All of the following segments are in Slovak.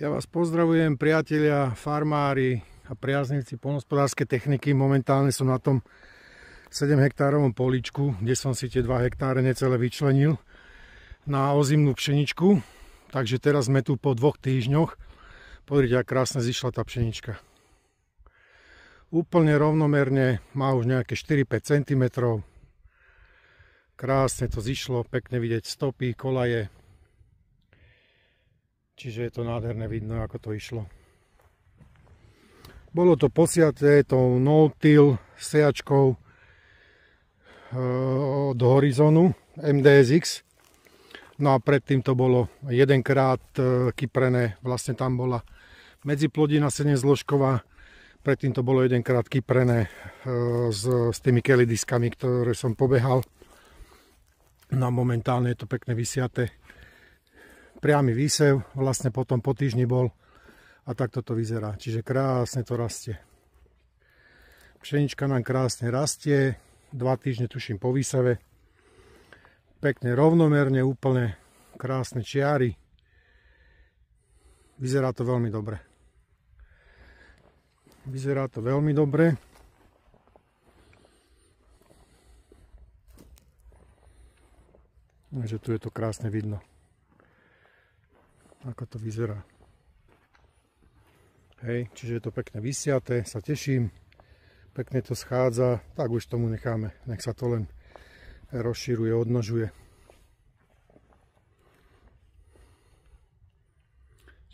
Ja vás pozdravujem, priatelia, farmári a priaznivci poľnohospodárskej techniky. Momentálne som na tom 7 hektárovom políčku, kde som si tie 2 hektáre necelé vyčlenil na ozimnú pšeničku. Takže teraz sme tu po 2 týždňoch. Pozrite, ako krásne zišla tá pšenička. Úplne rovnomerne, má už nejaké 4-5 cm. Krásne to zišlo, pekne vidieť stopy, kolaje. Čiže je to nádherné vidno, ako to išlo. Bolo to posiaté tou no-till sejačkou od Horizonu MDSX. No a predtým to bolo jedenkrát kyprené, vlastne tam bola medziplodina 7-zložková. Predtým to bolo jedenkrát kyprené s tými kelidiskami, ktoré som pobehal. No a momentálne je to pekne vysiaté. Priamy výsev, vlastne potom po týždni bol a takto to vyzerá. Čiže krásne to rastie. Pšenička nám krásne rastie, 2 týždne tuším po výseve. Pekne rovnomerne, úplne krásne čiary. Vyzerá to veľmi dobre. Vyzerá to veľmi dobre. Takže tu je to krásne vidno, ako to vyzerá. Hej, čiže je to pekne vysiaté, sa teším. Pekne to schádza, tak už tomu necháme. Nech sa to len rozširuje, odnožuje.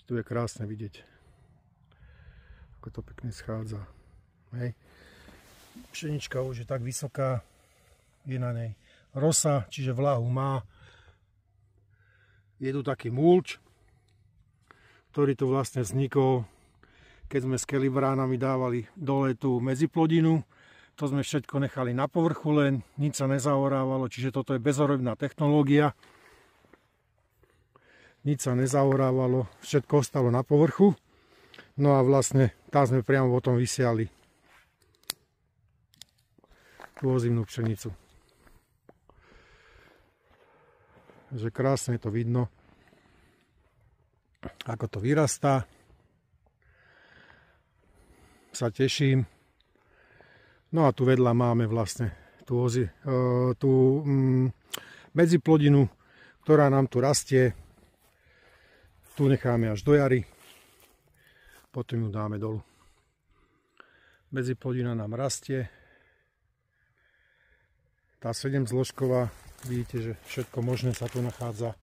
Tu je krásne vidieť, ako to pekne schádza. Hej. Pšenička už je tak vysoká, je na nej rosa, čiže vlahu má. Je tu taký mulč, ktorý tu vlastne vznikol, keď sme s kelibránami dávali dole tú medziplodinu. To sme všetko nechali na povrchu len, nič sa nezaorávalo, čiže toto je bezorobná technológia. Nič sa nezaorávalo, všetko ostalo na povrchu. No a vlastne tam sme priamo potom vysiali tú ozimnú pšenicu. Takže krásne je to vidno, ako to vyrastá. Sa teším. No a tu vedľa máme vlastne tú medziplodinu, ktorá nám tu rastie. Tu necháme až do jary. Potom ju dáme dolu. Medziplodina nám rastie. Tá 7-zložková, vidíte, že všetko možné sa tu nachádza.